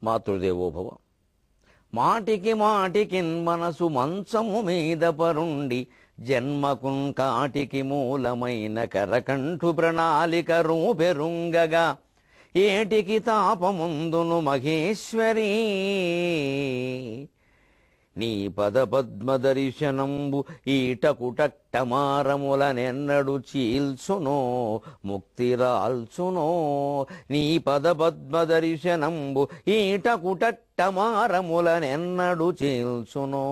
మాతృదేవోభవ. మాటికి మాటికిన్ మనసు మంచము మీద పరుండి జన్మకున్ కాటికి మూలమైన కరకంఠు ప్రణాళిక రూపెరుంగగా ఏటికి తాపముందును మహేశ్వరీ నీ పదపద్మదర్శనంబు ఈటకుటట్టమారములనెన్నడు చీల్చునో ముక్తిరాల్చునో. నీ పదపద్మదర్శనంబు ఈటకుటట్టమారములనెన్నడు చీల్చునో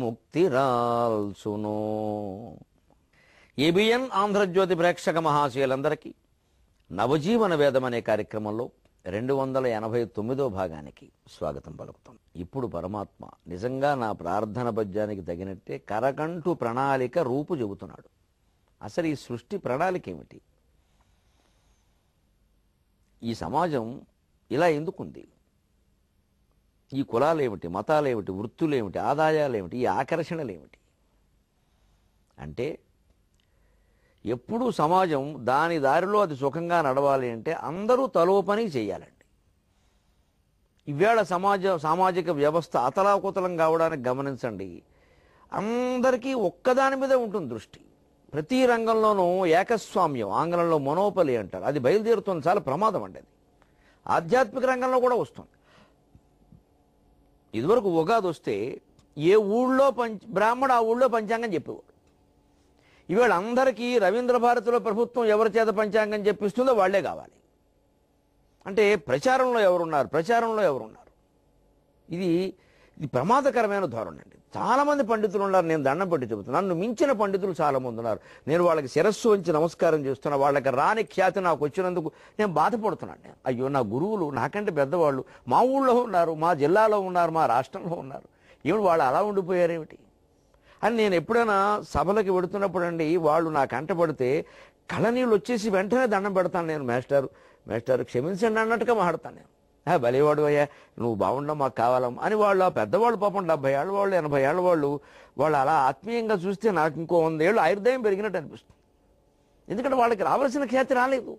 ముక్తిరాల్చునో. ఏబిఎన్ ఆంధ్రజ్యోతి ప్రేక్షక మహాశయులందరికీ నవజీవన వేదం అనే కార్యక్రమంలో 289వ భాగానికి స్వాగతం పలుకుతాం. ఇప్పుడు పరమాత్మ నిజంగా నా ప్రార్థన పద్యానికి తగినట్టే కరకంఠు ప్రణాళిక రూపు చెబుతున్నాడు. అసలు ఈ సృష్టి ప్రణాళిక ఏమిటి? ఈ సమాజం ఇలా ఎందుకుంది? ఈ కులాలేమిటి, మతాలేమిటి, వృత్తులేమిటి, ఆదాయాలేమిటి, ఈ ఆకర్షణలేమిటి? అంటే ఎప్పుడూ సమాజం దాని దారిలో అది సుఖంగా నడవాలి అంటే అందరూ తలో పని చేయాలండి. ఈవేళ సామాజిక వ్యవస్థ అతలాకుతలం కావడానికి గమనించండి. అందరికీ ఒక్కదాని మీద ఉంటుంది దృష్టి. ప్రతి రంగంలోనూ ఏకస్వామ్యం, ఆంగ్లంలో మొనోపలి అంటారు, అది బయలుదేరుతుంది. చాలా ప్రమాదం అండి అది. ఆధ్యాత్మిక రంగంలో కూడా వస్తుంది. ఇదివరకు ఉగాది వస్తే ఏ ఊళ్ళో బ్రాహ్మడు ఆ ఊళ్ళో పంచాంగం చెప్పేవాడు. ఈవేళ అందరికీ రవీంద్ర భారతిలో ప్రభుత్వం ఎవరి చేత పంచాంగం చెప్పిస్తుందో వాళ్లే కావాలి. అంటే ప్రచారంలో ఎవరున్నారు? ఇది ప్రమాదకరమైన ధోరణి అండి. చాలామంది పండితులు ఉన్నారు, నేను దండం పెట్టి చెబుతున్నాను. నన్ను మించిన పండితులు చాలామంది ఉన్నారు. నేను వాళ్ళకి శిరస్సు వంచి నమస్కారం చేస్తున్నా. వాళ్ళకి రాని ఖ్యాతి నాకు వచ్చినందుకు నేను బాధపడుతున్నాను. అయ్యో, నా గురువులు నాకంటే పెద్దవాళ్ళు మా ఊళ్ళో ఉన్నారు, మా జిల్లాలో ఉన్నారు, మా రాష్ట్రంలో ఉన్నారు, ఏమిటి వాళ్ళు అలా ఉండిపోయారేమిటి అని నేను ఎప్పుడైనా సభలకి వెడుతున్నప్పుడు అండి వాళ్ళు నా కంట పడితే కళ్ళనీళ్ళు వచ్చేసి వెంటనే దండం పెడతాను. నేను మేస్టారు క్షమించండి అన్నట్టుగా మాట్లాడతాను. నేను భలేవాడు అయ్యా, నువ్వు బాగుండవు, మాకు కావాలం అని వాళ్ళు. ఆ పెద్దవాళ్ళు పాపం 70 ఏళ్ళ వాళ్ళు, 80 ఏళ్ళ వాళ్ళు అలా ఆత్మీయంగా చూస్తే నాకు ఇంకో 100 ఏళ్ళు ఆయుర్దాయం పెరిగినట్టు అనిపిస్తుంది. ఎందుకంటే వాళ్ళకి రావాల్సిన ఖ్యాతి రాలేదు.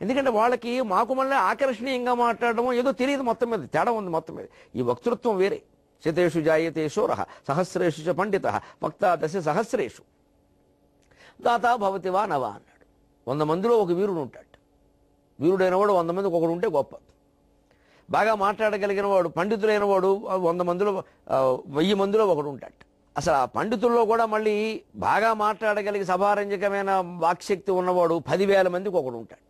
ఎందుకంటే వాళ్ళకి మాకు మళ్ళీ ఆకర్షణీయంగా మాట్లాడడం ఏదో తెలియదు. మొత్తం మీద తేడా ఉంది. మొత్తం మీద ఈ వక్తృత్వం వేరే. శతేషు జాయతే శూరః సహస్రేషు చ పండితః వక్తా దశ సహస్రేషు దాతా భవతి వా నవా అన్నాడు. 100 మందిలో ఒక వీరుడు ఉంటాడు. వీరుడైన వాడు 100 మందికి ఒకడు ఉంటే గొప్ప. బాగా మాట్లాడగలిగిన వాడు, పండితులైన వాడు 100 మందిలో 1000 మందిలో ఒకడు ఉంటాడు. అసలు ఆ పండితుల్లో కూడా మళ్ళీ బాగా మాట్లాడగలిగి సభారంజకమైన వాక్శక్తి ఉన్నవాడు 10,000 మందికి ఒకడు ఉంటాడు.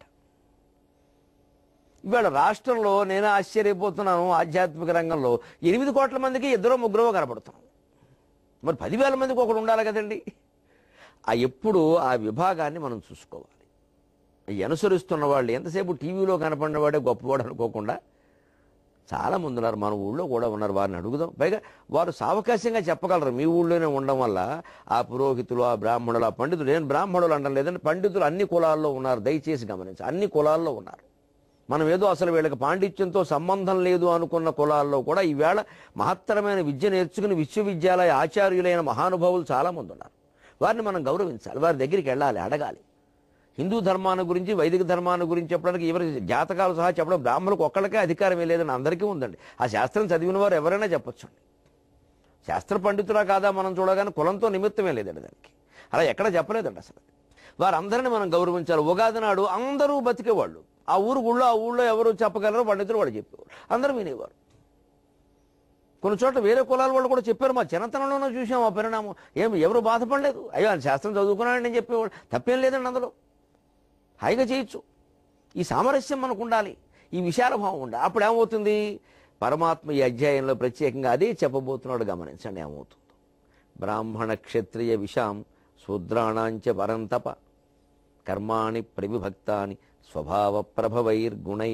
ఇవాళ రాష్ట్రంలో నేను ఆశ్చర్యపోతున్నాను. ఆధ్యాత్మిక రంగంలో 8 కోట్ల మందికి 2-3 కనపడుతున్నాం. మరి 10,000 మందికి ఒకడు ఉండాలి కదండి. ఎప్పుడు ఆ విభాగాన్ని మనం చూసుకోవాలి. అనుసరిస్తున్న వాళ్ళు ఎంతసేపు టీవీలో కనపడిన వాడే గొప్పవాడు అనుకోకుండా చాలా మంది ఉన్నారు. మన ఊళ్ళో కూడా ఉన్నారు. వారిని అడుగుదాం. పైగా వారు సావకాశంగా చెప్పగలరు. మీ ఊళ్ళోనే ఉండడం వల్ల ఆ పురోహితులు, ఆ బ్రాహ్మణులు, ఆ పండితులు, నేను బ్రాహ్మణులు అనడం లేదండి, పండితులు అన్ని కులాల్లో ఉన్నారు. దయచేసి గమనించి, అన్ని కులాల్లో ఉన్నారు. మనం ఏదో అసలు వీళ్ళకి పాండిత్యంతో సంబంధం లేదు అనుకున్న కులాల్లో కూడా ఈవేళ మహత్తరమైన విద్య నేర్చుకుని విశ్వవిద్యాలయ ఆచార్యులైన మహానుభావులు చాలామంది ఉన్నారు. వారిని మనం గౌరవించాలి. వారి దగ్గరికి వెళ్ళాలి, అడగాలి. హిందూ ధర్మాన్ని గురించి, వైదిక ధర్మాన్ని గురించి చెప్పడానికి ఎవరి జాతకాలు సహా చెప్పడం బ్రాహ్మణులకు ఒక్కళ్ళకే అధికారం లేదని అందరికీ ఉందండి. ఆ శాస్త్రం చదివిన వారు ఎవరైనా చెప్పొచ్చండి. శాస్త్ర పండితులా కాదా మనం చూడగానే కులంతో నిమిత్తమే లేదండి దానికి. అలా ఎక్కడ చెప్పలేదండి అసలు. వారందరినీ మనం గౌరవించాలి. ఉగాది నాడు అందరూ బతికేవాళ్ళు. ఆ ఊళ్ళో ఎవరు చెప్పగలరో పండితులు వాళ్ళు చెప్పేవారు, అందరూ వినేవారు. కొన్ని చోట్ల వేరే కులాల వాళ్ళు కూడా చెప్పారు. మా చిన్నతనంలోనూ చూసాం ఆ పరిణామం. ఎవరు బాధపడలేదు. అయ్యో ఆయన శాస్త్రం చదువుకున్నాడని నేను చెప్పేవాడు. తప్పేం లేదండి, అందులో హాయిగా చేయొచ్చు. ఈ సామరస్యం మనకు ఉండాలి, ఈ విశాల భావం ఉండాలి. అప్పుడు ఏమవుతుంది? పరమాత్మ ఈ అధ్యాయంలో ప్రత్యేకంగా అదే చెప్పబోతున్నాడు. గమనించండి ఏమవుతుందో. బ్రాహ్మణ క్షత్రియ విషాం శూద్రాణాంచ పరంతప కర్మాణి ప్రవిభక్తాని స్వభావ ప్రభవైర్గుణై.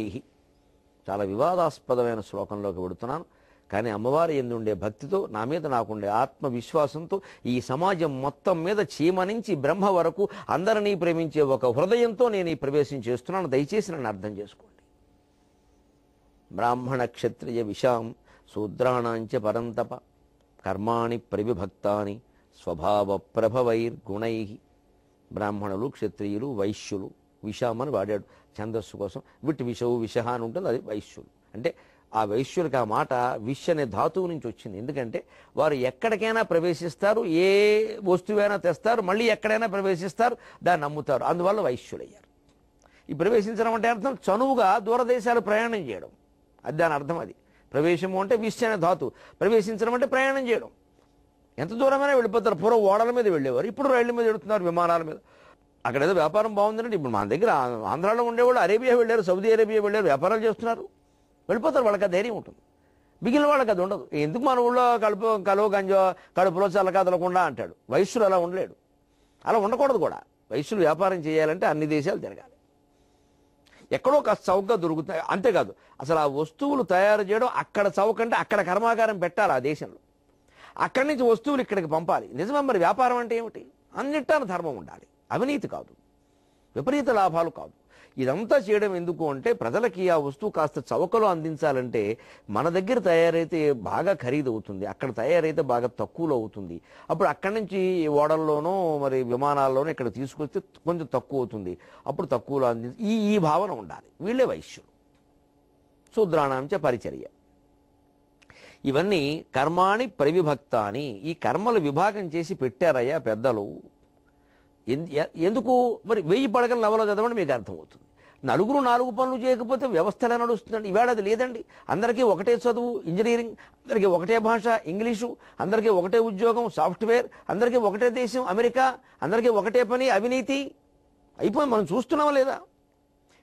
చాలా వివాదాస్పదమైన శ్లోకంలోకి వెడుతున్నాను. కానీ అమ్మవారి యందు ఉండే భక్తితో, నా మీద నాకుండే ఆత్మవిశ్వాసంతో ఈ సమాజం మొత్తం మీద చీమ నుంచి బ్రహ్మ వరకు అందరినీ ప్రేమించే ఒక హృదయంతో నేను ఈ ప్రవేశం చేస్తున్నాను. దయచేసి నన్ను అర్థం చేసుకోండి. బ్రాహ్మణ క్షత్రియ విషాం శూద్రాణాంచ పరంతప కర్మాణి ప్రవిభక్తాని స్వభావ ప్రభవైర్గుణై. బ్రాహ్మణులు, క్షత్రియులు, వైశ్యులు, విషామని వాడాడు ఛందస్సు కోసం. విట్ విషవు విషహ అని ఉంటుంది, అది వైశ్యులు. అంటే ఆ వైశ్యులకు ఆ మాట విష్ అనే ధాతువు నుంచి వచ్చింది. ఎందుకంటే వారు ఎక్కడికైనా ప్రవేశిస్తారు, ఏ వస్తువైనా తెస్తారు, మళ్ళీ ఎక్కడైనా ప్రవేశిస్తారు, దాన్ని నమ్ముతారు. అందువల్ల వైశ్యులయ్యారు. ఈ ప్రవేశించడం అంటే అర్థం చనువుగా దూరదేశాలు ప్రయాణం చేయడం, అది దాని అర్థం. అది ప్రవేశము అంటే విష్ అనే ధాతు, ప్రవేశించడం అంటే ప్రయాణం చేయడం. ఎంత దూరమైనా వెళ్ళిపోతారు. పూర్వం ఓడల మీద వెళ్ళేవారు, ఇప్పుడు రైళ్ల మీద వెళుతున్నారు, విమానాల మీద. అక్కడ ఏదో వ్యాపారం బాగుందంటే ఇప్పుడు మన దగ్గర ఆంధ్రాలో ఉండేవాళ్ళు అరేబియా వెళ్ళారు, సౌదీ అరేబియా వెళ్ళారు, వ్యాపారాలు చేస్తున్నారు, వెళ్ళిపోతారు. వాళ్ళకి ఆ ధైర్యం ఉంటుంది. మిగిలిన వాళ్ళకి అది ఉండదు. ఎందుకు మన ఊళ్ళో కలువ గంజో కడుపులో చల్లకదలకుండా అంటాడు. వైశ్యులు అలా ఉండలేడు, అలా ఉండకూడదు కూడా. వైశ్యులు వ్యాపారం చేయాలంటే అన్ని దేశాలు తిరగాలి, ఎక్కడో కాస్త చౌకగా దొరుకుతాయి. అంతేకాదు అసలు ఆ వస్తువులు తయారు చేయడం అక్కడ చౌకంటే అక్కడ కర్మాగారం పెట్టాలి ఆ దేశంలో, అక్కడి నుంచి వస్తువులు ఇక్కడికి పంపాలి. నిజమే. మరి వ్యాపారం అంటే ఏమిటి? అన్నిటాన ధర్మం ఉండాలి, అవినీతి కాదు, విపరీత లాభాలు కాదు. ఇదంతా చేయడం ఎందుకు అంటే ప్రజలకి ఆ వస్తువు కాస్త చౌకలో అందించాలంటే మన దగ్గర తయారైతే బాగా ఖరీదు అవుతుంది, అక్కడ తయారైతే బాగా తక్కువలో అవుతుంది. అప్పుడు అక్కడి నుంచి ఓడల్లోనో మరి విమానాల్లోనో ఇక్కడ తీసుకొస్తే కొంచెం తక్కువ అవుతుంది, అప్పుడు తక్కువలో ఈ భావన ఉండాలి. వీళ్ళే వైశ్యులు. శూద్రాణాంచ పరిచర్య. ఇవన్నీ కర్మాణి ప్రవిభక్తాని, ఈ కర్మలు విభాగం చేసి పెట్టారయ్యా పెద్దలు. ఎందుకు? మరి 1000 పడగల నవలో చదవండి మీకు అర్థమవుతుంది. నలుగురు 4 పనులు చేయకపోతే వ్యవస్థ ఎలా నడుస్తుందండి? ఈవేళ అది లేదండి. అందరికీ ఒకటే చదువు ఇంజనీరింగ్, అందరికీ ఒకటే భాష ఇంగ్లీషు, అందరికీ ఒకటే ఉద్యోగం సాఫ్ట్వేర్, అందరికీ ఒకటే దేశం అమెరికా, అందరికీ ఒకటే పని అవినీతి అయిపోయి మనం చూస్తున్నామా లేదా?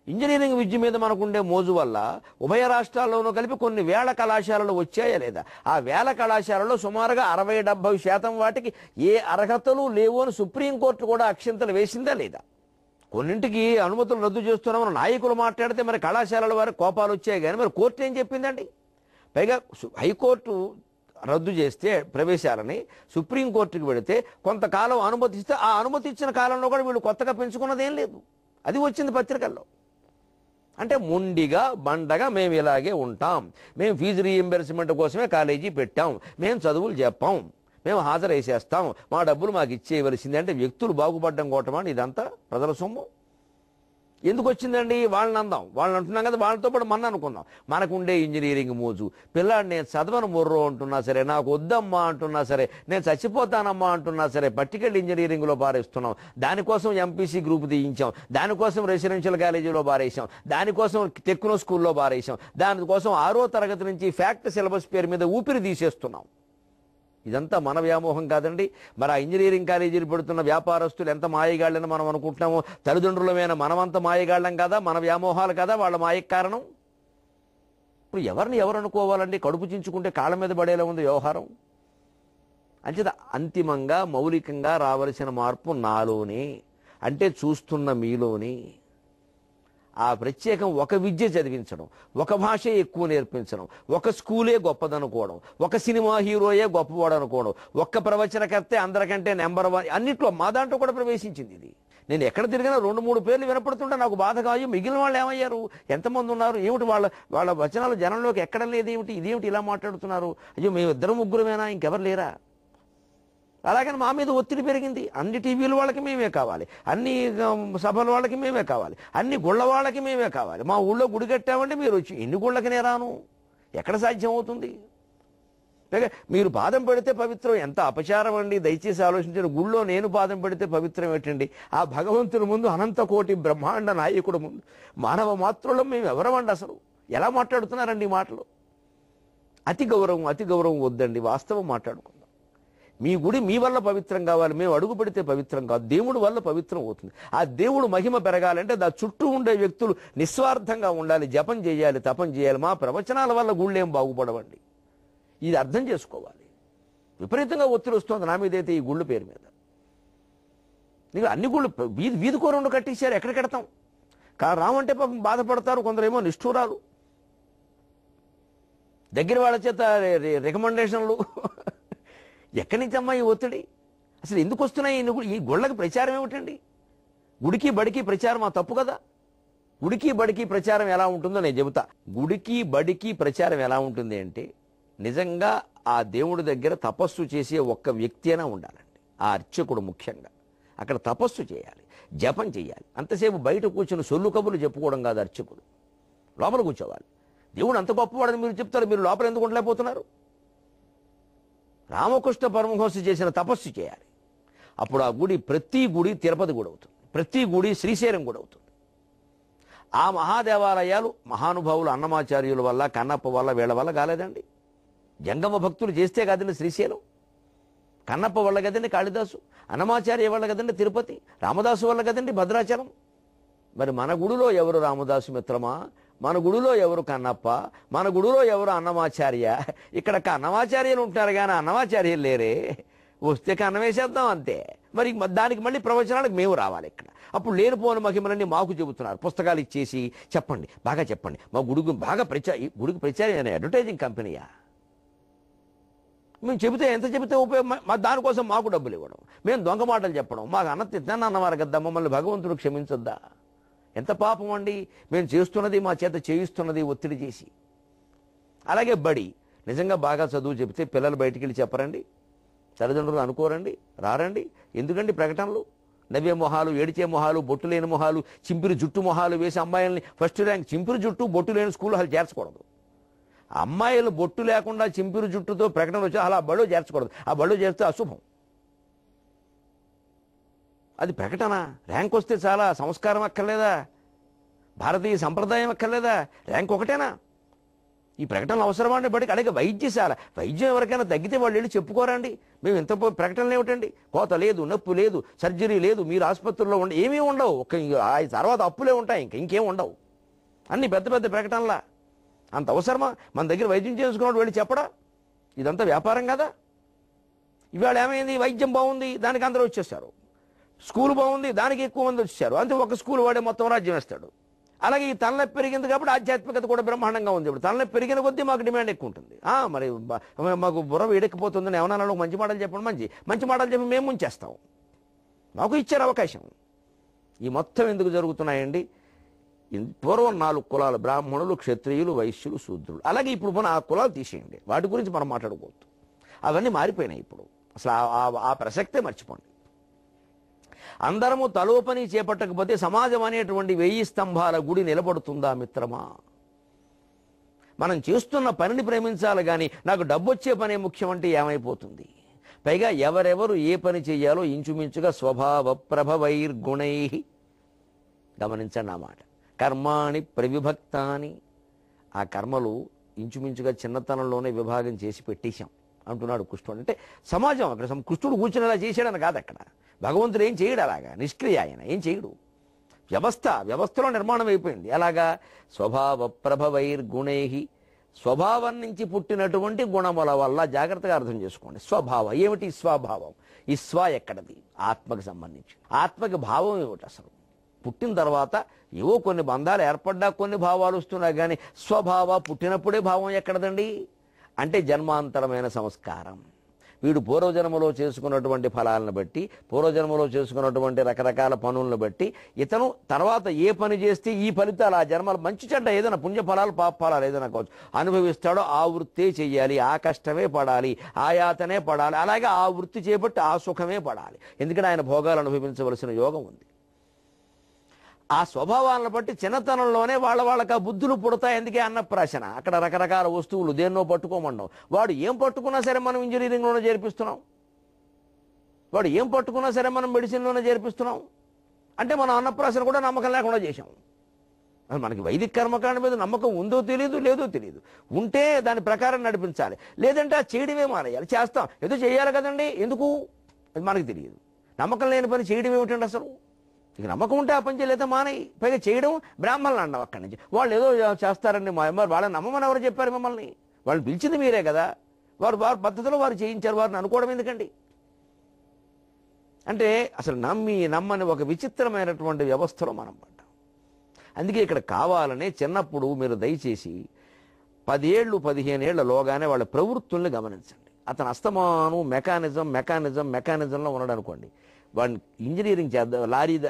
ఇంజనీరింగ్ విద్య మీద మనకుండే మోజు వల్ల ఉభయ రాష్ట్రాల్లోనూ కలిపి కొన్ని వేల కళాశాలలు వచ్చాయా లేదా? ఆ వేల కళాశాలలో సుమారుగా 60-70% వాటికి ఏ అర్హతలు లేవు అని సుప్రీంకోర్టు కూడా అక్షింతలు వేసిందా లేదా? కొన్నింటికి అనుమతులు రద్దు చేస్తున్నామని నాయకులు మాట్లాడితే మరి కళాశాలల వారికి కోపాలు వచ్చాయి. కానీ మరి కోర్టు ఏం చెప్పిందండి? పైగా హైకోర్టు రద్దు చేస్తే ప్రవేశాలని సుప్రీంకోర్టుకి వెళితే కొంతకాలం అనుమతిస్తే ఆ అనుమతి ఇచ్చిన కాలంలో కూడా వీళ్ళు కొత్తగా పెంచుకున్నదేం లేదు. అది వచ్చింది పత్రికల్లో. అంటే మొండిగా బండగా మేము ఇలాగే ఉంటాం, మేము ఫీజు రీయింబర్స్మెంట్ కోసమే కాలేజీ పెట్టాం, మేము చదువులు చెప్పాం, మేము హాజరేసేస్తాం, మా డబ్బులు మాకు ఇచ్చేయవలసింది. అంటే వ్యక్తులు బాగుపడ్డం కోటమని ఇదంతా ప్రజల సొమ్ము. ఎందుకు వచ్చిందండి? వాళ్ళని అందాం, వాళ్ళని అంటున్నాం కదా, వాళ్ళతో పాటు మన అనుకుందాం. మనకుండే ఇంజనీరింగ్ మోజు, పిల్లాడు నేను చదవను మొర్రో అంటున్నా సరే, నాకు వద్దమ్మా అంటున్నా సరే, నేను చచ్చిపోతానమ్మా అంటున్నా సరే, పర్టికల్ ఇంజనీరింగ్లో బారేస్తున్నాం. దానికోసం ఎంపీసీ గ్రూప్ తీయించాం, దానికోసం రెసిడెన్షియల్ కాలేజీలో బారేసాం, దానికోసం టెక్నో స్కూల్లో బారేసాం, దానికోసం 6వ తరగతి నుంచి ఫ్యాక్ట్ సిలబస్ పేరు మీద ఊపిరి తీసేస్తున్నాం. ఇదంతా మన వ్యామోహం కాదండి. మరి ఆ ఇంజనీరింగ్ కాలేజీలు పెడుతున్న వ్యాపారస్తులు ఎంత మాయగాళ్ళని మనం అనుకుంటున్నామో, తల్లిదండ్రులమైన మనమంత మాయగాళ్ళం కదా, మన వ్యామోహాలు కదా వాళ్ళ మాయకు కారణం. ఇప్పుడు ఎవరిని ఎవరు అనుకోవాలండి? కడుపు చించుకుంటే కాళ్ళ మీద పడేలా ఉంది వ్యవహారం. అంచేత అంతిమంగా మౌలికంగా రావలసిన మార్పు నాలోనే, అంటే చూస్తున్న మీలోనే. ఆ ప్రత్యేకం ఒక విద్య చదివించడం, ఒక భాష ఎక్కువ నేర్పించడం, ఒక స్కూలే గొప్పదనుకోవడం, ఒక సినిమా హీరోయే గొప్పవాడు అనుకోవడం, ఒక్క ప్రవచనకర్తే అందరికంటే నెంబర్ 1, అన్నిట్లో మా దాంట్లో కూడా ప్రవేశించింది ఇది. నేను ఎక్కడ తిరిగినా 2-3 పేర్లు వినపడుతుంటే నాకు బాధ కాదు. మిగిలిన వాళ్ళు ఏమయ్యారు? ఎంతమంది ఉన్నారు? ఏమిటి వాళ్ళ వచనాలు జనంలోకి ఎక్కడం లేదు ఏమిటి? ఇదేమిటి ఇలా మాట్లాడుతున్నారు? అయ్యో మేము 2-3 ఇంకెవరు లేరా? అలాగని మా మీద ఒత్తిడి పెరిగింది. అన్ని టీవీల వాళ్ళకి మేమే కావాలి, అన్ని సభల వాళ్ళకి మేమే కావాలి, అన్ని గుళ్ళ వాళ్ళకి మేమే కావాలి. మా ఊళ్ళో గుడి కట్టామంటే మీరు వచ్చి ఎన్ని గుళ్ళకి నేను రాను? ఎక్కడ సాధ్యం అవుతుంది? పైగా మీరు పాదం పెడితే పవిత్రం, ఎంత అపచారం అండి. దయచేసి ఆలోచించిన గుళ్ళో నేను పాదం పెడితే పవిత్రం ఏంటండి? ఆ భగవంతుని ముందు, అనంత కోటి బ్రహ్మాండ నాయకుడు ముందు, మానవ మాత్రులం మేము ఎవరమండి? అసలు ఎలా మాట్లాడుతున్నారండి ఈ మాటలు? అతి గౌరవం వద్దండి. వాస్తవం మాట్లాడుకుందాం. మీ గుడి మీ వల్ల పవిత్రం కావాలి, మేము అడుగు పెడితే పవిత్రం కాదు, దేవుడి వల్ల పవిత్రం అవుతుంది. ఆ దేవుడు మహిమ పెరగాలంటే దాని చుట్టూ ఉండే వ్యక్తులు నిస్వార్థంగా ఉండాలి, జపం చేయాలి, తపం చేయాలి. మా ప్రవచనాల వల్ల గుళ్ళు ఏం బాగుపడవండి. ఇది అర్థం చేసుకోవాలి. విపరీతంగా ఒత్తిడి వస్తుంది నా మీదైతే ఈ గుళ్ళు పేరు మీద. నీకు అన్ని గుళ్ళు వీధి కూరండు కట్టించారు, ఎక్కడ కడతాం? రామంటే పాపం బాధపడతారు, కొందరేమో నిష్ఠూరాలు, దగ్గర వాళ్ళ చేత రికమెండేషన్లు. ఎక్కడి నుంచి అమ్మా ఈ ఒత్తిడి? అసలు ఎందుకు వస్తున్నాయి ఈ గుళ్ళకి? ప్రచారం ఏమిటండి? గుడికి బడికి ప్రచారం ఆ తప్పు కదా. గుడికి బడికి ప్రచారం ఎలా ఉంటుందో నేను చెబుతా. గుడికి బడికి ప్రచారం ఎలా ఉంటుంది అంటే, నిజంగా ఆ దేవుడి దగ్గర తపస్సు చేసే ఒక్క వ్యక్తి అయినా ఉండాలండి. ఆ అర్చకుడు ముఖ్యంగా అక్కడ తపస్సు చేయాలి, జపం చేయాలి. అంతసేపు బయట కూర్చుని సొల్లు కబుర్లు చెప్పుకోవడం కాదు అర్చకుడు. లోపల కూర్చోవాలి. దేవుడు అంత గొప్పవాడని మీరు చెప్తారు, మీరు లోపల ఎందుకు ఉండలేకపోతున్నారు? రామకృష్ణ పరమహంస చేసిన తపస్సు చేయాలి. అప్పుడు ఆ గుడి, ప్రతి గుడి తిరుపతి గుడి అవుతుంది, ప్రతి గుడి శ్రీశైలం గుడి అవుతుంది. ఆ మహాదేవాలయాలు మహానుభావులు అన్నమాచార్యుల వల్ల, కన్నప్ప వల్ల, వీళ్ళ వల్ల కాలేదండి. జంగమ భక్తులు చేస్తే కదండి శ్రీశైలం, కన్నప్ప వల్ల కదండి కాళిదాసు, అన్నమాచార్య వల్ల కదండి తిరుపతి, రామదాసు వల్ల కదండి భద్రాచలం. మరి మన గుడిలో ఎవరు రామదాసు మిత్రమా? మన గుడిలో ఎవరు కన్నప్ప? మన గుడిలో ఎవరు అన్నమాచార్య? ఇక్కడ అన్నమాచార్యులు ఉంటారు కానీ అన్నమాచార్యులు లేరే. వస్తే కన్నం వేసేద్దాం అంతే. మరి దానికి మళ్ళీ ప్రవచనాలకు మేము రావాలి ఇక్కడ. అప్పుడు లేనిపోని మహిమలన్నీ మాకు చెబుతున్నారు. పుస్తకాలు ఇచ్చేసి చెప్పండి, బాగా చెప్పండి, మా గుడికి బాగా గుడికి ప్రచారం అడ్వర్టైజింగ్ కంపెనీయా? మేము చెబితే ఎంత చెబితే ఉపయోగం? దానికోసం మాకు డబ్బులు ఇవ్వడం, మేము దొంగ మాటలు చెప్పడం, మాకు అన్న తిన్నాను అన్నవారు కదా, మమ్మల్ని భగవంతుడు క్షమించొద్దా? ఎంత పాపం అండి. మేము చేస్తున్నది, మా చేత చేయిస్తున్నది ఒత్తిడి చేసి. అలాగే బడి, నిజంగా బాగా చదువు చెబితే పిల్లలు బయటికి వెళ్ళి చెప్పరండి, తల్లిదండ్రులు అనుకోరండి, రారండి. ఎందుకండి ప్రకటనలు? నవ్వే మొహాలు, ఏడిచే మొహాలు, బొట్టు లేని మొహాలు, చింపిరి జుట్టు మొహాలు వేసి అమ్మాయిల్ని ఫస్ట్ ర్యాంక్ చింపిరి జుట్టు బొట్టు లేని స్కూల్లో అసలు చేర్చకూడదు. అమ్మాయిలు బొట్టు లేకుండా చింపిరి జుట్టుతో ప్రకటన వచ్చి అలా బడిలో చేర్చకూడదు. ఆ బడిలో చేస్తే అశుభం. అది ప్రకటన. ర్యాంక్ వస్తే చాలా, సంస్కారం అక్కర్లేదా? భారతీయ సంప్రదాయం అక్కర్లేదా? ర్యాంక్ ఒకటేనా? ఈ ప్రకటనలు అవసరమా అండి బడికి? అలాగే వైద్యశాల, వైద్యం ఎవరికైనా తగ్గితే వాళ్ళు వెళ్ళి చెప్పుకోరండి, మేము ఇంత ప్రకటనలు ఏమిటండి? కోత లేదు, నొప్పి లేదు, సర్జరీ లేదు, మీరు ఆసుపత్రిలో ఏమీ ఉండవు, తర్వాత అప్పులే ఉంటాయి, ఇంకేం ఉండవు. అన్ని పెద్ద పెద్ద ప్రకటనలా. అంత అవసరమా? మన దగ్గర వైద్యం చేసుకున్నప్పుడు వెళ్ళి చెప్పడా? ఇదంతా వ్యాపారం కదా. ఇవాళ ఏమైంది? వైద్యం బాగుంది, దానికి అందరూ వచ్చేసారు. స్కూల్ బాగుంది, దానికి ఎక్కువ మంది వచ్చారు. అంతే, ఒక స్కూల్ వాడే మొత్తం రాజ్యం వేస్తాడు. అలాగే ఈ తలనొప్పి పెరిగింది కాబట్టి ఆధ్యాత్మికత కూడా బ్రహ్మాండంగా ఉంది. ఇప్పుడు తలనొప్పి పెరిగిన కొద్దీ మాకు డిమాండ్ ఎక్కువ ఉంటుంది. మరి మాకు బుర్ర వేడెక్కిపోతుందని ఏమన్నా మంచి మాటలు చెప్పండి, మంచి మాటలు చెప్పి మేము ముంచేస్తాం. మాకు ఇచ్చారు అవకాశం. ఈ మొత్తం ఎందుకు జరుగుతున్నాయండి? పూర్వం 4 కులాలు, బ్రాహ్మణులు, క్షత్రియులు, వైశ్యులు, శూద్రులు. అలాగే ఇప్పుడు మనం ఆ కులాలు తీసేయండి, వాటి గురించి మనం మాట్లాడుకోవద్దు. అవన్నీ మారిపోయినాయి ఇప్పుడు. అసలు ఆ ప్రసక్తే మర్చిపోండి. అందరము తలో పని చేపట్టకపోతే సమాజం అనేటువంటి 1000 స్తంభాల గుడి నిలబడుతుందా మిత్రమా? మనం చేస్తున్న పనిని ప్రేమించాలి కానీ నాకు డబ్బు వచ్చే పనే ముఖ్యం అంటే ఏమైపోతుంది? పైగా ఎవరెవరు ఏ పని చేయాలో ఇంచుమించుగా స్వభావ ప్రభవైర్గుణై. గమనించండి ఆ మాట. కర్మాణి ప్రవిభక్తాని. ఆ కర్మలు ఇంచుమించుగా చిన్నతనంలోనే విభాగం చేసి పెట్టేశాం అంటున్నాడు కృష్ణుడు. అంటే సమాజం, అక్కడ కృష్ణుడు కూర్చునేలా చేశాడని కాదు, అక్కడ భగవంతుడు ఏం చేయడు, అలాగా నిష్క్రియ, ఆయన ఏం చేయడు. వ్యవస్థలో నిర్మాణం అయిపోయింది. అలాగా స్వభావ ప్రభవైర్గుణై. స్వభావం నుంచి పుట్టినటువంటి గుణముల వల్ల. జాగ్రత్తగా అర్థం చేసుకోండి. స్వభావం ఏమిటి? స్వభావం. ఈ స్వ ఎక్కడది? ఆత్మకు సంబంధించి. ఆత్మకి భావం ఏమిటి? అసలు పుట్టిన తర్వాత ఏవో కొన్ని బంధాలు ఏర్పడ్డా కొన్ని భావాలు వస్తున్నాయి కానీ స్వభావ పుట్టినప్పుడే భావం ఎక్కడదండి? అంటే జన్మాంతరమైన సంస్కారం. వీడు పూర్వజన్మలో చేసుకున్నటువంటి ఫలాలను బట్టి, పూర్వజన్మలో చేసుకున్నటువంటి రకరకాల పనులను బట్టి ఇతను తర్వాత ఏ పని చేస్తే ఈ ఫలితాలు, ఆ జన్మలు మంచి చెడ్డ ఏదైనా పుణ్యఫలాలు పాప ఫలాలు ఏదైనా కావచ్చు అనుభవిస్తాడో ఆ వృత్తే చెయ్యాలి, ఆ కష్టమే పడాలి, ఆ యాతనే పడాలి. అలాగే ఆ వృత్తి చేపట్టి ఆ సుఖమే పడాలి. ఎందుకంటే ఆయన భోగాలు అనుభవించవలసిన యోగం ఉంది. ఆ స్వభావాలను బట్టి చిన్నతనంలోనే వాళ్ళకి ఆ బుద్ధులు పుడతాయి. ఎందుకే అన్నప్రాశన. అక్కడ రకరకాల వస్తువులు దేన్నో పట్టుకోమండం. వాడు ఏం పట్టుకున్నా సరే మనం ఇంజనీరింగ్లోనే చేర్పిస్తున్నాం, వాడు ఏం పట్టుకున్నా సరే మనం మెడిసిన్లోనే చేర్పిస్తున్నాం. అంటే మనం అన్నప్రాశన కూడా నమ్మకం లేకుండా చేశాం. మనకి వైదిక కర్మకాండ మీద నమ్మకం ఉందో తెలియదు, లేదో తెలియదు. ఉంటే దాని ప్రకారం నడిపించాలి, లేదంటే ఆ చేయడమే మానేయాలి. చేస్తాం, ఏదో చేయాలి కదండి, ఎందుకు అది మనకు తెలియదు. నమ్మకం లేని పని చేయడం ఏమిటండి అసలు? ఇక నమ్మకం ఉంటే ఆ పని చేయలేదా మానేయి. పైగా చేయడం బ్రాహ్మణులు అన్నాం అక్కడి నుంచి. వాళ్ళు ఏదో చేస్తారండి, మరి వాళ్ళని నమ్మమని ఎవరు చెప్పారు మిమ్మల్ని? వాళ్ళు పిలిచింది మీరే కదా. వారి పద్ధతిలో వారు చేయించారు, వారిని అనుకోవడం ఎందుకండి? అంటే అసలు నమ్మని ఒక విచిత్రమైనటువంటి వ్యవస్థలో మనం పడ్డాం. అందుకే ఇక్కడ కావాలనే చిన్నప్పుడు మీరు దయచేసి 10 ఏళ్ళు 15 ఏళ్లలోగానే వాళ్ళ ప్రవృత్తుల్ని గమనించండి. అతను అస్తమానం మెకానిజంలో ఉన్నాడు అనుకోండి, వాడిని ఇంజనీరింగ్ చేద్దాం,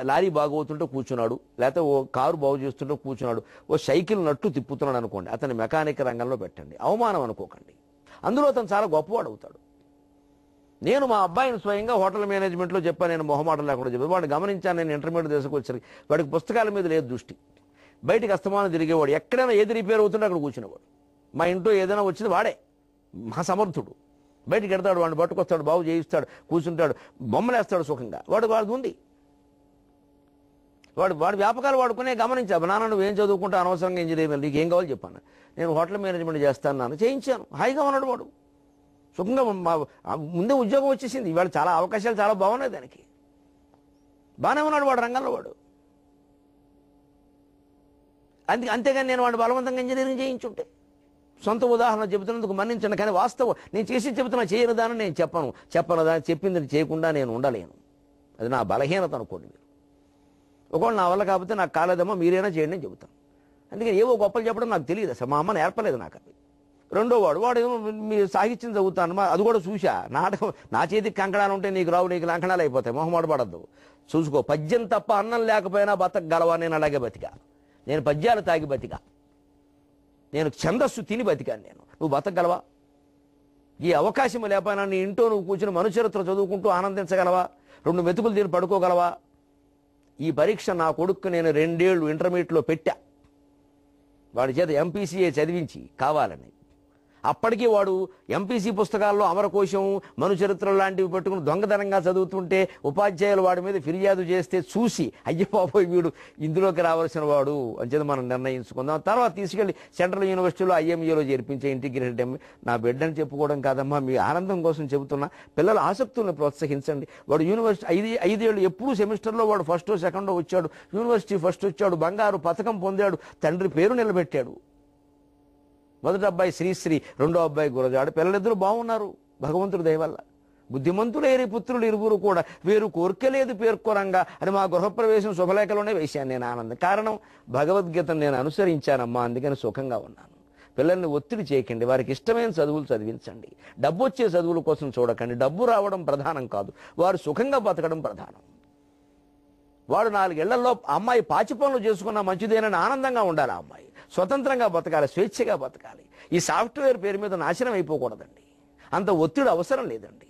లారీ బాగవుతుంటే కూర్చున్నాడు, లేకపోతే ఓ కారు బాగు చేస్తుంటే కూర్చున్నాడు, ఓ సైకిల్ నట్టు తిప్పుతున్నాడు అనుకోండి, అతని మెకానిక్ రంగంలో పెట్టండి. అవమానం అనుకోకండి, అందులో అతను చాలా గొప్పవాడు అవుతాడు. నేను మా అబ్బాయిని స్వయంగా హోటల్ మేనేజ్మెంట్లో చెప్పాను, నేను మొహమాటం లేకుండా చెప్పాను. వాడిని గమనించాను. నేను ఇంటర్మీడియట్ దశకు వచ్చేసరికి వాడికి పుస్తకాల మీద లేదు దృష్టి. బయటికి అస్తమానం తిరిగేవాడు. ఎక్కడైనా ఏది రిపేర్ అవుతుంటే అక్కడ కూర్చునేవాడు. మా ఇంట్లో ఏదైనా వచ్చింది వాడే మా సమర్థుడు. బయటికి వెడతాడు, వాడిని పట్టుకొస్తాడు, బాగు చేయిస్తాడు, కూర్చుంటాడు, బొమ్మలేస్తాడు సుఖంగా. వాడు ఉంది. వాడు వ్యాపకాలు వాడుకునే గమనించాను. నాన్న నువ్వు ఏం చదువుకుంటా అనవసరంగా ఇంజనీరింగ్, నీకు ఏం కావాలో చెప్పాను. నేను హోటల్ మేనేజ్మెంట్ చేస్తాను, చేయించాను. హాయిగా ఉన్నాడు వాడు, సుఖంగా. ముందే ఉద్యోగం వచ్చేసింది. ఇవాళ చాలా అవకాశాలు చాలా బాగున్నాయి దానికి. బాగానే ఉన్నాడు వాడు రంగంలో వాడు. అంతేగాని నేను వాడు బలవంతంగా ఇంజనీరింగ్ చేయించుంటే. సొంత ఉదాహరణ చెబుతున్నందుకు మన్నించండి, కానీ వాస్తవం నేను చేసి చెబుతున్నా. చేయను దాన్ని నేను చెప్పను దాన్ని చెప్పింది చేయకుండా నేను ఉండలేను. అది నా బలహీనత అనుకోండి మీరు. ఒకవేళ నా వల్ల కాకపోతే నాకు కాలేదమ్మా మీరైనా చేయండి అని చెబుతాను. అందుకని ఏవో గొప్పలు చెప్పడం నాకు తెలియదు అసలు. మా అమ్మ నేర్పలేదు నాకు అది. రెండో వాడు ఏమో మీ సాహిత్యం చదువుతాను, అది కూడా చూసా. నాటకం నా చేతికి కంకణాలు ఉంటే నీకు రావు, నీకు లంకణాలు అయిపోతాయి, మొహమాట పడద్దు. చూసుకో, పద్యం తప్ప అన్నం లేకపోయినా బతకగలవా? నేను అలాగే బతికా. నేను పద్యాలు తాగి బతికా. నేను ఛందస్సు తిని బతికాను. నువ్వు బతకగలవా? ఈ అవకాశం లేకపోయినా నీ ఇంట్లో నువ్వు కూర్చుని మనుచరిత్ర చదువుకుంటూ ఆనందించగలవా? 2 మెతుకులు తిని పడుకోగలవా? ఈ పరీక్ష నా కొడుకు నేను 2 ఏళ్ళు ఇంటర్మీడియట్లో పెట్టా. వాడి చేత ఎంపీసీఏ చదివించి కావాలని. అప్పటికీ వాడు ఎంపీసీ పుస్తకాల్లో అమరకోశం, మనుచరిత్ర లాంటివి పెట్టుకుని దొంగతనంగా చదువుతుంటే ఉపాధ్యాయులు వాడి మీద ఫిర్యాదు చేస్తే చూసి అయ్య బాబోయ్ వీడు ఇందులోకి రావాల్సిన వాడు అని చెప్పి మనం నిర్ణయించుకుందాం. తర్వాత తీసుకెళ్లి సెంట్రల్ యూనివర్సిటీలో ఐఎంఈలో చేర్పించే ఇంటిగ్రేటెడ్ ఎంఏ. నా బిడ్డని చెప్పుకోవడం కాదమ్మా, మీ ఆనందం కోసం చెబుతున్నా. పిల్లల ఆసక్తులను ప్రోత్సహించండి. వాడు యూనివర్సిటీ 5 ఏళ్ళు ఎప్పుడు సెమిస్టర్లో వాడు ఫస్టో సెకండో వచ్చాడు, యూనివర్సిటీ ఫస్ట్ వచ్చాడు, బంగారు పథకం పొందాడు, తండ్రి పేరు నిలబెట్టాడు. మొదటి అబ్బాయి శ్రీశ్రీ, రెండో అబ్బాయి గురజాడు. పిల్లలిద్దరూ బాగున్నారు భగవంతుడి దయ వల్ల. బుద్ధిమంతులేరి పుత్రులు ఇరువురు కూడా వేరు కోర్కెలేదు పేర్కొరంగా అని మా గృహప్రవేశం శుభలేఖలోనే వేశాను నేను. ఆనందం కారణం భగవద్గీతను నేను అనుసరించానమ్మా, అందుకని సుఖంగా ఉన్నాను. పిల్లల్ని ఒత్తిడి చేయకండి, వారికి ఇష్టమైన చదువులు చదివించండి. డబ్బు వచ్చే చదువుల కోసం చూడకండి. డబ్బు రావడం ప్రధానం కాదు, వారు సుఖంగా బతకడం ప్రధానం. వాడు 4 ఏళ్లలో అమ్మాయి పాచి పనులు చేసుకున్న మంచిదేనని ఆనందంగా ఉండాలి. ఆ అమ్మాయి స్వతంత్రంగా బతకాలి, స్వేచ్ఛగా బతకాలి. ఈ సాఫ్ట్వేర్ పేరు మీద నాశనం అయిపోకూడదండి. అంత ఒత్తిడి అవసరం లేదండి.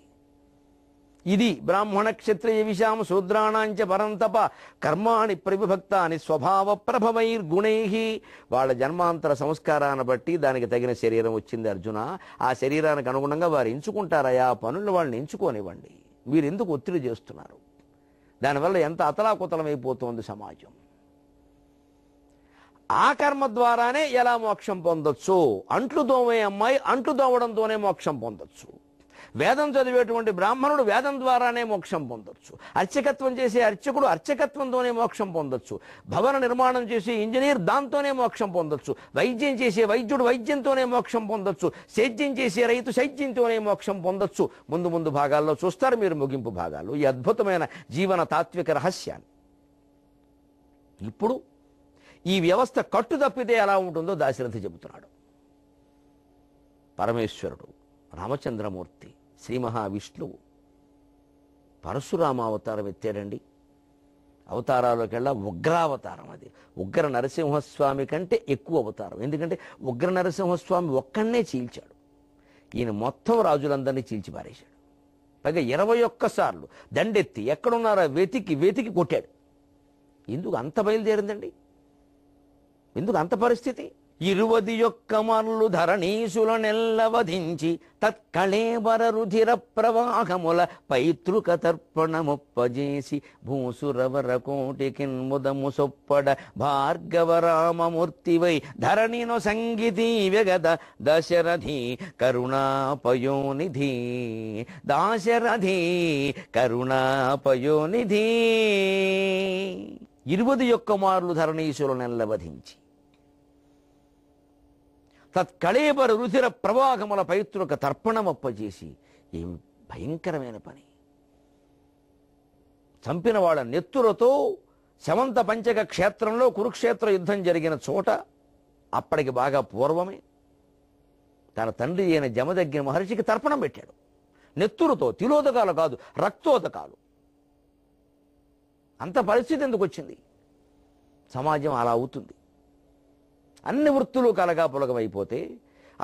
ఇది బ్రాహ్మణ క్షత్రియ విషాం శూద్రాణాంచ పరంతప కర్మాణి ప్రవిభక్తాని స్వభావ ప్రభవైర్గుణై. వాళ్ళ జన్మాంతర సంస్కారాన్ని బట్టి దానికి తగిన శరీరం వచ్చింది అర్జున. ఆ శరీరానికి అనుగుణంగా వారు ఎంచుకుంటారయా పనులు, వాళ్ళని ఎంచుకోనివ్వండి. మీరు ఎందుకు ఒత్తిడి చేస్తున్నారు? దానివల్ల ఎంత అతలాకుతలమైపోతుంది సమాజం. ఆ కర్మ ద్వారానే ఎలా మోక్షం పొందొచ్చు? అంట్లు దోమే అమ్మాయి అంట్లు దోవడంతోనే మోక్షం పొందొచ్చు. వేదం చదివేటువంటి బ్రాహ్మణుడు వేదం ద్వారానే మోక్షం పొందొచ్చు. అర్చకత్వం చేసే అర్చకుడు అర్చకత్వంతోనే మోక్షం పొందొచ్చు. భవన నిర్మాణం చేసే ఇంజనీర్ దాంతోనే మోక్షం పొందొచ్చు. వైద్యం చేసే వైద్యుడు వైద్యంతోనే మోక్షం పొందొచ్చు. సేద్యం చేసే రైతు సేద్యంతోనే మోక్షం పొందొచ్చు. ముందు భాగాల్లో చూస్తారు మీరు, ముగింపు భాగాల్లో ఈ అద్భుతమైన జీవన తాత్విక రహస్యాన్ని. ఇప్పుడు ఈ వ్యవస్థ కట్టు తప్పితే ఎలా ఉంటుందో దాశరథి చెబుతున్నాడు. పరమేశ్వరుడు, రామచంద్రమూర్తి, శ్రీ మహావిష్ణువు పరశురామ అవతారం ఎత్తాడండి. అవతారాలకెల్లా ఉగ్రావతారం. అది ఉగ్ర నరసింహస్వామి కంటే ఎక్కువ అవతారం. ఎందుకంటే ఉగ్ర నరసింహస్వామి ఒక్కడనే చీల్చాడు, ఈయన మొత్తం రాజులందరినీ చీల్చి పారేశాడు. పైగా 21 సార్లు దండెత్తి ఎక్కడున్నారో వెతికి కొట్టాడు. ఎందుకు అంత బయలుదేరిందండి? ఎందుకు అంత పరిస్థితి? 21 మార్లు ధరణీసుల నెల్లవధించి తత్కళేబర రుధిర ప్రవాహముల పైతృక తర్పణముప్పజేసి భూసురవర కోటికిన్ముదము సొప్పడ భార్గవరామమూర్తివై ధరణిను సంగీతి వ్యగద దశరథి కరుణాపయోనిధి. దాశరథి కరుణాపయోనిధి. 21 మార్లు ధరణీసుల నెల్లవధించి తత్కళేబర రుధిర ప్రవాహముల పైతృక తర్పణమప్పజేసి. ఏమి భయంకరమైన పని! చంపిన వాళ్ళ నెత్తులతో శమంత పంచక క్షేత్రంలో కురుక్షేత్ర యుద్ధం జరిగిన చోట అప్పటికి బాగా పూర్వమే తన తండ్రి అయిన జమదగ్ని మహర్షికి తర్పణం పెట్టాడు. నెత్తురుతో, తిలోదకాలు కాదు, రక్తోదకాలు. అంత పరిస్థితి ఎందుకు వచ్చింది? సమాజం అలా అవుతుంది. అన్ని వృత్తులు కలగా పులగమైపోతే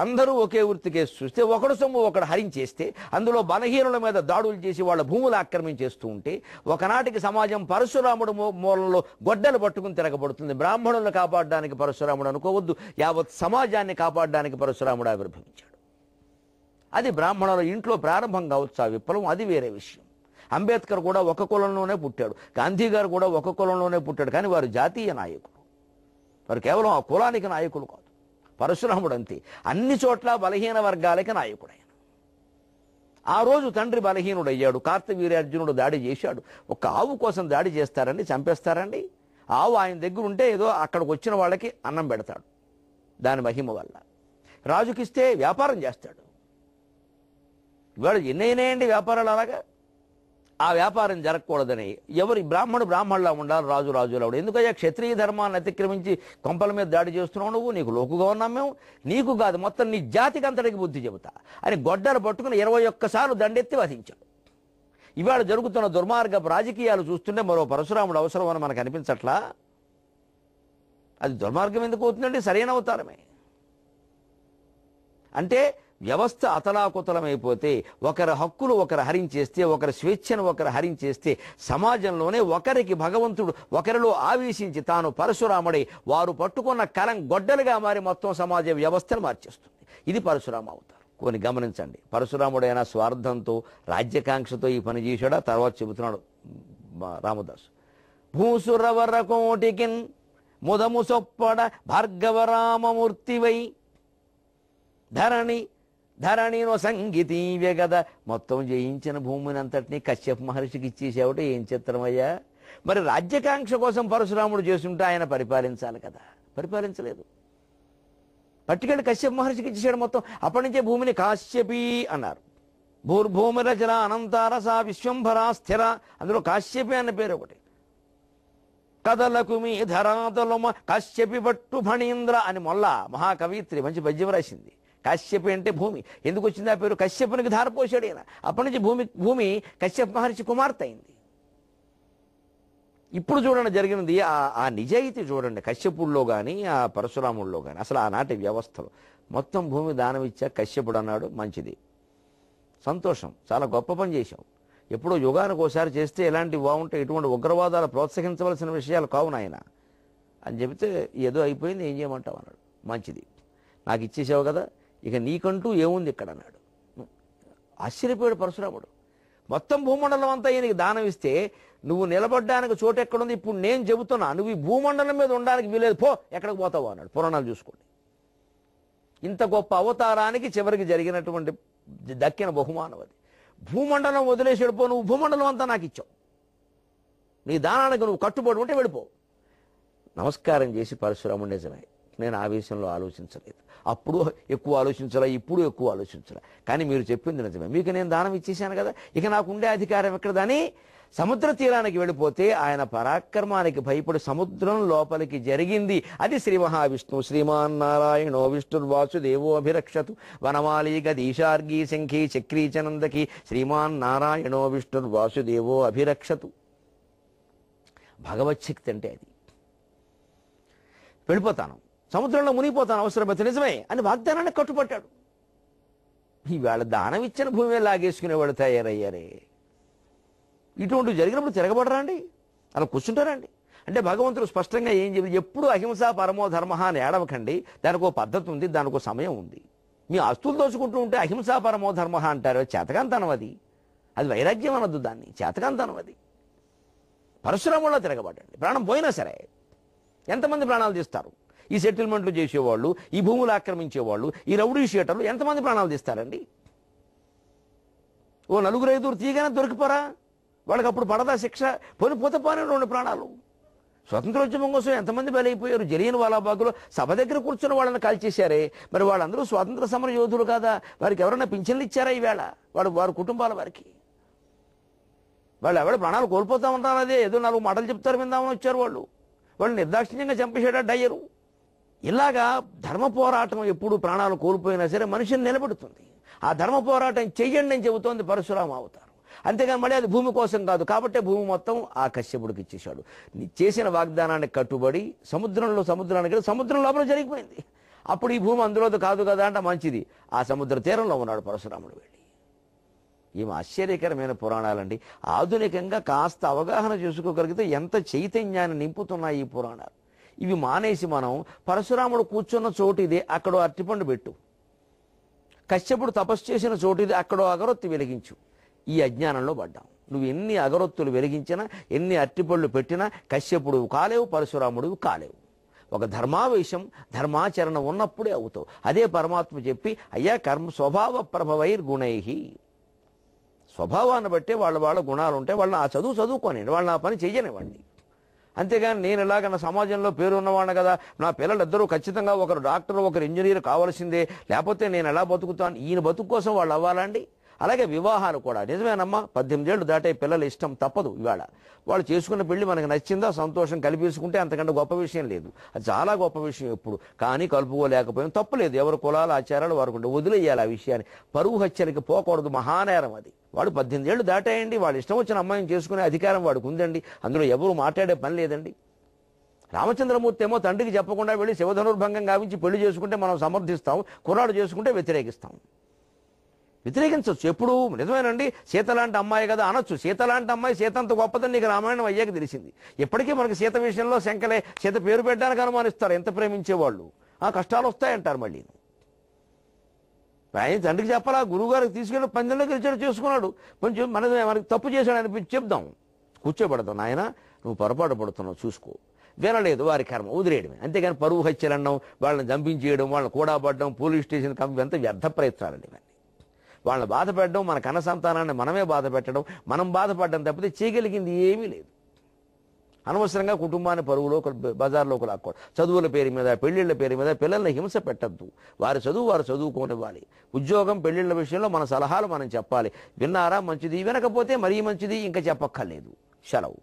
అందరూ ఒకే వృత్తికేసి చూస్తే ఒకడు సొమ్ము ఒకడు హరించేస్తే అందులో బలహీనుల మీద దాడులు చేసి వాళ్ళ భూములు ఆక్రమించేస్తూ ఉంటే ఒకనాటికి సమాజం పరశురాముడు మూలంలో గొడ్డలు పట్టుకుని తిరగబడుతుంది. బ్రాహ్మణులను కాపాడడానికి పరశురాముడు అనుకోవద్దు, యావత్ సమాజాన్ని కాపాడడానికి పరశురాముడు ఆవిర్భవించాడు. అది బ్రాహ్మణుల ఇంట్లో ప్రారంభం కావచ్చు ఆ విప్లవం, అది వేరే విషయం. అంబేద్కర్ కూడా ఒక కులంలోనే పుట్టాడు, గాంధీ గారు కూడా ఒక కులంలోనే పుట్టాడు, కానీ వారు జాతీయ నాయకులు, వారు కేవలం ఆ కులానికి నాయకులు కాదు. పరశురాముడు అంతే, అన్ని చోట్ల బలహీన వర్గాలకి నాయకుడైన. ఆ రోజు తండ్రి బలహీనుడయ్యాడు, కార్తవీర్యార్జునుడు దాడి చేశాడు. ఒక ఆవు కోసం దాడి చేస్తారండి, చంపేస్తారండి? ఆవు ఆయన దగ్గర ఉంటే ఏదో అక్కడికి వచ్చిన వాళ్ళకి అన్నం పెడతాడు, దాని మహిమ వల్ల. రాజుకిస్తే వ్యాపారం చేస్తాడు. ఇవాళ ఎన్నైనాయండి వ్యాపారాలు అలాగా. ఆ వ్యాపారం జరగకూడదని ఎవరి బ్రాహ్మణులా ఉండాలి, రాజు రాజులా ఉండాలి. ఎందుకయ్యా క్షత్రియ ధర్మాన్ని అతిక్రమించి కొంపల మీద దాడి చేస్తున్నావు నువ్వు? నీకు లోకుగా ఉన్నాం మేము, నీకు కాదు మొత్తం నీ జాతికి అంతటికి బుద్ధి చెబుతా అని గొడ్డలు పట్టుకుని 21 సార్లు దండెత్తి వధించాడు. ఇవాళ జరుగుతున్న దుర్మార్గపు రాజకీయాలు చూస్తుంటే మరో పరశురాముడు అవసరం అని మనకు అనిపించట్లా? అది దుర్మార్గం ఎందుకు అవుతుందండి? సరైన అవతారమే. అంటే వ్యవస్థ అతలాకుతలమైపోతే, ఒకరి హక్కులు ఒకరు హరించేస్తే, ఒకరి స్వేచ్ఛను ఒకరు హరించేస్తే, సమాజంలోనే ఒకరికి భగవంతుడు ఒకరిలో ఆవేశించి తాను పరశురాముడై వారు పట్టుకున్న కలం గొడ్డలుగా మారి మొత్తం సమాజ వ్యవస్థను మార్చేస్తుంది. ఇది పరశురామ అవతారం. కొన్ని గమనించండి, పరశురాముడైనా స్వార్థంతో రాజ్యకాంక్షతో ఈ పని చేశాడా? తర్వాత చెబుతున్నాడు రామదాసు. భూసురవర కోటికిన్ ముదము సొప్పడ భార్గవరామమూర్తివై ధరణినో సంగీతీవ్య కదా. మొత్తం జయించిన భూమిని అంతటినీ కశ్యప మహర్షికి ఇచ్చేసేవాడు. ఏం చిత్రమయ్యా! మరి రాజ్యకాంక్ష కోసం పరశురాముడు చేస్తుంటే ఆయన పరిపాలించాలి కదా, పరిపాలించలేదు. పట్టుకెళ్ళి కశ్యప మహర్షికి ఇచ్చేసాడు మొత్తం. అప్పటి నుంచే భూమిని కాశ్యపి అన్నారు. భూర్భూమి రచన అనంతారస విశ్వంభరా స్థిర, అందులో కాశ్యపి అన్న పేరు ఒకటి. కదలకు మీ ధరాతలమ కాశ్యపి పట్టు ఫణీంద్ర అని మొల్ల మహాకవిత్రి మంచి పద్యం రాసింది. కాశ్యపి అంటే భూమి. ఎందుకు వచ్చింది ఆ పేరు? కశ్యపునికి ధారపోసాడు ఆయన. అప్పటి నుంచి భూమి కశ్యప మహర్షి కుమార్తె అయింది. ఇప్పుడు చూడండి జరిగినది, ఆ నిజాయితీ చూడండి. కశ్యపుల్లో కానీ ఆ పరశురాముల్లో కానీ అసలు ఆనాటి వ్యవస్థలో మొత్తం భూమి దానం ఇచ్చా. కశ్యపుడు అన్నాడు, మంచిది, సంతోషం, చాలా గొప్ప పని చేశాం. ఎప్పుడో యుగానికి ఒకసారి చేస్తే ఎలాంటి బాగుంటే ఎటువంటి ఉగ్రవాదాలు ప్రోత్సహించవలసిన విషయాలు కావు నాయన అని చెబితే ఏదో అయిపోయింది, ఏం చేయమంటావు అన్నాడు. మంచిది, నాకు ఇచ్చేసావు కదా, ఇక నీకంటూ ఏముంది ఇక్కడ అన్నాడు. ఆశ్చర్యపోయాడు పరశురాముడు. మొత్తం భూమండలం అంతా ఈయనకి దానం ఇస్తే నువ్వు నిలబడ్డానికి చోటు ఎక్కడుంది? ఇప్పుడు నేను చెబుతున్నా, నువ్వు ఈ భూమండలం మీద ఉండడానికి వీలేదు, పో, ఎక్కడికి పోతావు అన్నాడు. పురాణాలు చూసుకోండి. ఇంత గొప్ప అవతారానికి చివరికి జరిగినటువంటి దక్కిన బహుమానం అది. భూమండలం వదిలేసి వెళ్ళిపో, నువ్వు భూమండలం అంతా నాకు ఇచ్చావు, నీ దానానికి నువ్వు కట్టుబడి ఉంటే వెళ్ళిపో. నమస్కారం చేసి పరశురాముడు, నిజమే, నేను ఆవేశంలో ఆలోచించలేదు, అప్పుడు ఎక్కువ ఆలోచించరా, ఇప్పుడు ఎక్కువ ఆలోచించరా, కానీ మీరు చెప్పింది నిజమే, మీకు నేను దానం ఇచ్చేశాను కదా, ఇక నాకు ఉండే అధికారం ఎక్కడదని సముద్ర తీరానికి వెళ్ళిపోతే ఆయన పరాక్రమానికి భయపడి సముద్రం లోపలికి జరిగింది. అది శ్రీ మహావిష్ణువు శ్రీమాన్నారాయణో విష్ణుర్వాసుదేవో అభిరక్షతు వనమాలి గదీశార్గీ శంఖీ చక్రీచనందకి శ్రీమాన్నారాయణో విష్ణుర్వాసుదేవో అభిరక్షతు. భగవచ్ఛక్తి అంటే అది. వెళ్ళిపోతాను, సముద్రంలో మునిగిపోతాను అవసరమైతే, నిజమే అని వాగ్దానాన్ని కట్టుపట్టాడు. ఈవేళ దానం ఇచ్చిన భూమి లాగేసుకునేవాడు తయారయ్యారే. ఇటువంటివి జరిగినప్పుడు తిరగబడరా అండి, అలా కూర్చుంటారండి. అంటే భగవంతుడు స్పష్టంగా ఏం చెప్పి, ఎప్పుడు అహింసా పరమో ధర్మ అని ఏడవకండి, దానికో పద్ధతి ఉంది, దానికో సమయం ఉంది. మీ ఆస్తులు దోచుకుంటూ ఉంటే అహింసా పరమో ధర్మ అంటారు, చేతకాంతనం అది, అది వైరాగ్యం అనొద్దు, దాన్ని చేతకాంతనం అది. పరశురాముల్లో తిరగబడండి, ప్రాణం పోయినా సరే. ఎంతమంది ప్రాణాలు తీస్తారు? ఈ సెటిల్మెంట్లు చేసేవాళ్ళు, ఈ భూములు ఆక్రమించేవాళ్ళు, ఈ రౌడీ షీటర్లు ఎంతమంది ప్రాణాలు తీస్తారండి? ఓ 4-5 తీయగానే దొరికిపోరా? వాళ్ళకి అప్పుడు పడదా శిక్ష? పోతే 2 ప్రాణాలు. స్వతంత్రోద్యమం కోసం ఎంతమంది బలైపోయారు? జలియన్ వాలాబాగ్లో సభ దగ్గర కూర్చున్న వాళ్ళని కాల్చేశారే, మరి వాళ్ళందరూ స్వాతంత్ర సమర యోధులు కాదా? వారికి ఎవరైనా పింఛన్లు ఇచ్చారా ఈవేళ? వారి కుటుంబాల వారికి వాళ్ళు ఎవరు ప్రాణాలు కోల్పోతా ఉంటారు? అదే ఏదో 4 మాటలు చెప్తారు విందామని వచ్చారు వాళ్ళు నిర్దాక్షిణ్యంగా చంపేశాడా డయ్యరు. ఇలాగా ధర్మ పోరాటం ఎప్పుడు ప్రాణాలు కోల్పోయినా సరే మనిషిని నిలబెడుతుంది. ఆ ధర్మ పోరాటం చెయ్యండి అని చెబుతోంది పరశురామ అవతారం. అంతేగాని మళ్ళీ అది భూమి కోసం కాదు. కాబట్టే భూమి మొత్తం ఆ కశ్యపుడికి ఇచ్చేశాడు. చేసిన వాగ్దానానికి కట్టుబడి సముద్రానికి సముద్రం లోపల జరిగిపోయింది. అప్పుడు ఈ భూమి అందులోది కాదు కదా అంటే మంచిది. ఆ సముద్ర తీరంలో ఉన్నాడు పరశురాముడు వెళ్ళి. ఏమి ఆశ్చర్యకరమైన పురాణాలండి. ఆధునికంగా కాస్త అవగాహన చేసుకోగలిగితే ఎంత చైతన్యాన్ని నింపుతున్నాయి ఈ పురాణాలు. ఇవి మానేసి మనం పరశురాముడు కూర్చున్న చోటు ఇదే, అక్కడో అరటిపండు పెట్టు, కశ్యపుడు తపస్సు చేసిన చోటు ఇది, అక్కడో అగరొత్తి వెలిగించు. ఈ అజ్ఞానంలో పడ్డాం. నువ్వు ఎన్ని అగరొత్తులు వెలిగించినా, ఎన్ని అరటిపళ్ళు పెట్టినా కశ్యపుడు కాలేవు, పరశురాముడు కాలేవు. ఒక ధర్మావేశం, ధర్మాచరణ ఉన్నప్పుడే అవుతావు. అదే పరమాత్మ చెప్పి, అయ్యా కర్మ స్వభావ ప్రభవైర్ గుణై, స్వభావాన్ని బట్టే వాళ్ళ గుణాలు ఉంటాయి. వాళ్ళని ఆ చదువుకోనండి, వాళ్ళని ఆ పని చెయ్యనివ్వండి. అంతేగాని నేను ఎలాగ నా సమాజంలో పేరు ఉన్నవాడిని కదా, నా పిల్లలిద్దరూ ఖచ్చితంగా ఒకరు డాక్టర్ ఒకరు ఇంజనీర్ కావాల్సిందే, లేకపోతే నేను ఎలా బతుకుతాను, ఈయన బతుకు కోసం వాళ్ళు అవ్వాలండి. అలాగే వివాహాలు కూడా నిజమేనమ్మా, 18 ఏళ్ళు దాటే పిల్లల ఇష్టం తప్పదు. ఇవాళ వాళ్ళు చేసుకున్న పెళ్లి మనకు నచ్చిందా, సంతోషం కలిపేసుకుంటే అంతకంటే గొప్ప విషయం లేదు. అది చాలా గొప్ప విషయం ఎప్పుడు. కానీ కలుపుకోలేకపోయాం తప్పలేదు. ఎవరు కులాల ఆచారాలు వారు వదిలేయాలి. ఆ విషయాన్ని పరువు హత్యలకి పోకూడదు, మహానేరం అది. వాడు 18 ఏళ్ళు దాటాయండి, వాడు ఇష్టం వచ్చిన అమ్మాయిని చేసుకునే అధికారం వాడికి ఉందండి. అందులో ఎవరు మాట్లాడే పని లేదండి. రామచంద్రమూర్తి ఏమో తండ్రికి చెప్పకుండా వెళ్ళి శివధనుర్భంగం గావించి పెళ్లి చేసుకుంటే మనం సమర్థిస్తాం, కుర్రాడు చేసుకుంటే వ్యతిరేకిస్తాం. వ్యతిరేకించవచ్చు ఎప్పుడు. నిజమేనండి, సీత లాంటి అమ్మాయి కదా అనొచ్చు. సీత లాంటి అమ్మాయి సీత అంత గొప్పదని నీకు రామాయణం అయ్యాక తెలిసింది. ఎప్పటికీ మనకి సీత విషయంలో శంకలే. సీత పేరు పెట్టడానికి అనుమానిస్తారు ఎంత ప్రేమించేవాళ్ళు. ఆ కష్టాలు వస్తాయంటారు మళ్ళీ. ఆయన తండ్రికి చెప్పాలా, గురువు గారికి తీసుకెళ్ళి 12 గెలిచాడు, చేసుకున్నాడు. కొంచెం మనకి తప్పు చేశాడు అనిపించి చెప్దాం, కూర్చోబెడదాం. నాయన నువ్వు పొరపాటు పడుతున్నావు చూసుకో. వినలేదు, వారి కర్మ వదిలేయడమే. అంతేగాని పరువు హత్యలు అనడం, వాళ్ళని చంపించేయడం, వాళ్ళని కూడబడడం, పోలీస్ స్టేషన్ ఎంత వ్యర్థ ప్రయత్నాలండి ఇవన్నీ. వాళ్ళని బాధ పెట్టడం, మన కన్న సంతానాన్ని మనమే బాధ పెట్టడం, మనం బాధపడడం తప్పితే చేయగలిగింది ఏమీ లేదు. అనవసరంగా కుటుంబాన్ని పరువులో బజార్లోకి లాక్కోవడం, చదువుల పేరు మీద, పెళ్లిళ్ల పేరు మీద పిల్లల్ని హింస పెట్టద్దు. వారి చదువు వారు చదువుకోనివ్వాలి. ఉద్యోగం, పెళ్లిళ్ల విషయంలో మన సలహాలు మనం చెప్పాలి. విన్నారా మంచిది, వినకపోతే మరీ మంచిది, ఇంకా చెప్పక్కర్లేదు. సెలవు.